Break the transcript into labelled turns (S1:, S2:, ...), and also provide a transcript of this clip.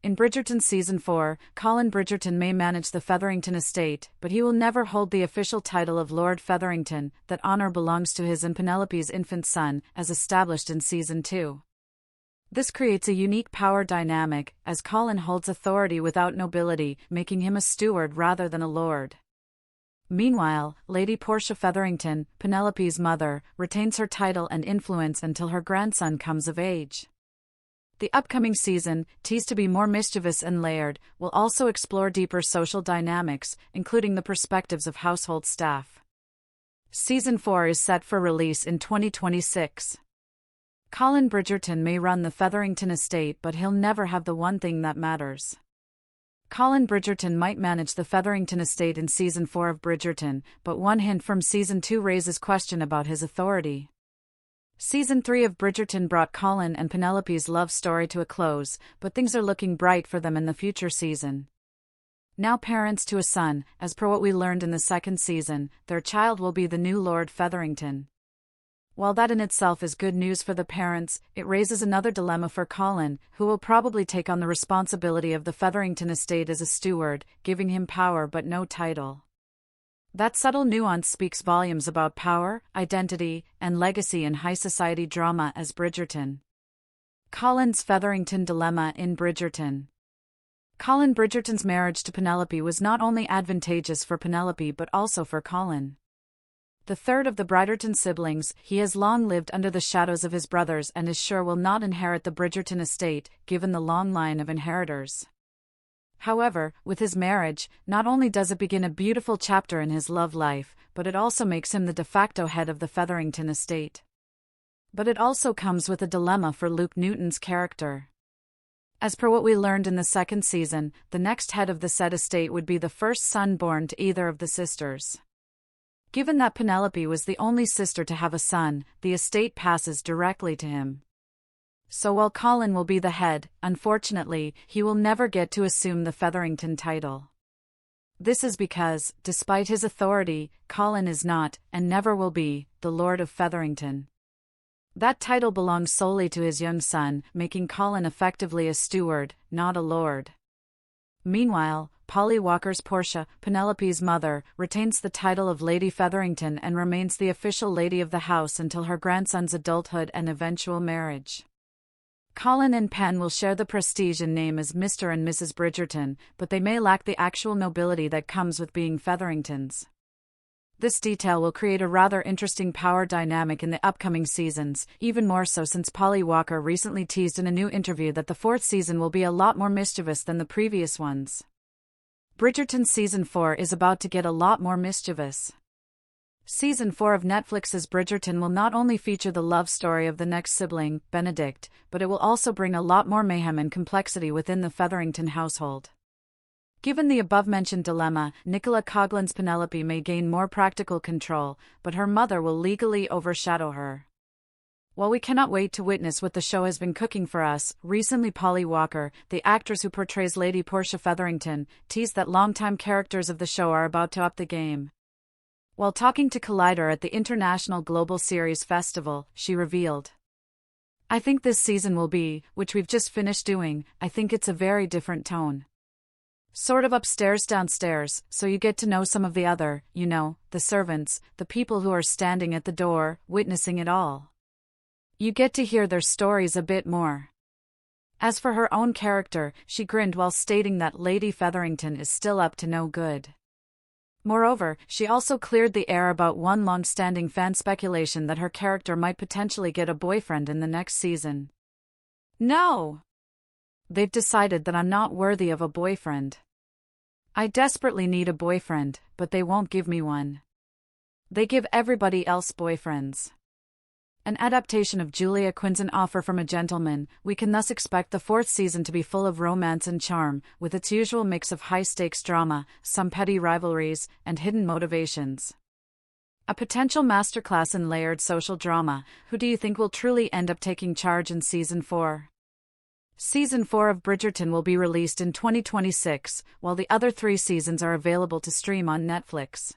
S1: In Bridgerton Season 4, Colin Bridgerton may manage the Featherington estate, but he will never hold the official title of Lord Featherington. That honor belongs to his and Penelope's infant son, as established in Season 2. This creates a unique power dynamic, as Colin holds authority without nobility, making him a steward rather than a lord. Meanwhile, Lady Portia Featherington, Penelope's mother, retains her title and influence until her grandson comes of age. The upcoming season, teased to be more mischievous and layered, will also explore deeper social dynamics, including the perspectives of household staff. Season 4 is set for release in 2026. Colin Bridgerton may run the Featherington estate, but he'll never have the one thing that matters. Colin Bridgerton might manage the Featherington estate in Season 4 of Bridgerton, but one hint from Season 2 raises question about his authority. Season 3 of Bridgerton brought Colin and Penelope's love story to a close, but things are looking bright for them in the future season. Now parents to a son, as per what we learned in the second season, their child will be the new Lord Featherington. While that in itself is good news for the parents, it raises another dilemma for Colin, who will probably take on the responsibility of the Featherington estate as a steward, giving him power but no title. That subtle nuance speaks volumes about power, identity, and legacy in high society drama as Bridgerton. Colin's Featherington dilemma in Bridgerton. Colin Bridgerton's marriage to Penelope was not only advantageous for Penelope but also for Colin. The third of the Bridgerton siblings, he has long lived under the shadows of his brothers and is sure will not inherit the Bridgerton estate, given the long line of inheritors. However, with his marriage, not only does it begin a beautiful chapter in his love life, but it also makes him the de facto head of the Featherington estate. But it also comes with a dilemma for Luke Newton's character. As per what we learned in the second season, the next head of the said estate would be the first son born to either of the sisters. Given that Penelope was the only sister to have a son, the estate passes directly to him. So while Colin will be the head, unfortunately, he will never get to assume the Featherington title. This is because, despite his authority, Colin is not, and never will be, the Lord of Featherington. That title belongs solely to his young son, making Colin effectively a steward, not a lord. Meanwhile, Polly Walker's Portia, Penelope's mother, retains the title of Lady Featherington and remains the official lady of the house until her grandson's adulthood and eventual marriage. Colin and Pen will share the prestige and name as Mr. and Mrs. Bridgerton, but they may lack the actual nobility that comes with being Featheringtons. This detail will create a rather interesting power dynamic in the upcoming seasons, even more so since Polly Walker recently teased in a new interview that the fourth season will be a lot more mischievous than the previous ones. Bridgerton Season 4 is about to get a lot more mischievous. Season 4 of Netflix's Bridgerton will not only feature the love story of the next sibling, Benedict, but it will also bring a lot more mayhem and complexity within the Featherington household. Given the above-mentioned dilemma, Nicola Coughlan's Penelope may gain more practical control, but her mother will legally overshadow her. While we cannot wait to witness what the show has been cooking for us, recently Polly Walker, the actress who portrays Lady Portia Featherington, teased that longtime characters of the show are about to up the game. While talking to Collider at the International Global Series Festival, she revealed, "I think this season will be, which we've just finished doing, I think it's a very different tone. Sort of upstairs downstairs, so you get to know some of the other, the servants, the people who are standing at the door, witnessing it all. You get to hear their stories a bit more." As for her own character, she grinned while stating that Lady Featherington is still up to no good. Moreover, she also cleared the air about one long-standing fan speculation that her character might potentially get a boyfriend in the next season. "No! They've decided that I'm not worthy of a boyfriend. I desperately need a boyfriend, but they won't give me one. They give everybody else boyfriends." An adaptation of Julia Quinn's An Offer from a Gentleman, we can thus expect the fourth season to be full of romance and charm, with its usual mix of high-stakes drama, some petty rivalries, and hidden motivations. A potential masterclass in layered social drama. Who do you think will truly end up taking charge in Season 4? Season 4 of Bridgerton will be released in 2026, while the other 3 seasons are available to stream on Netflix.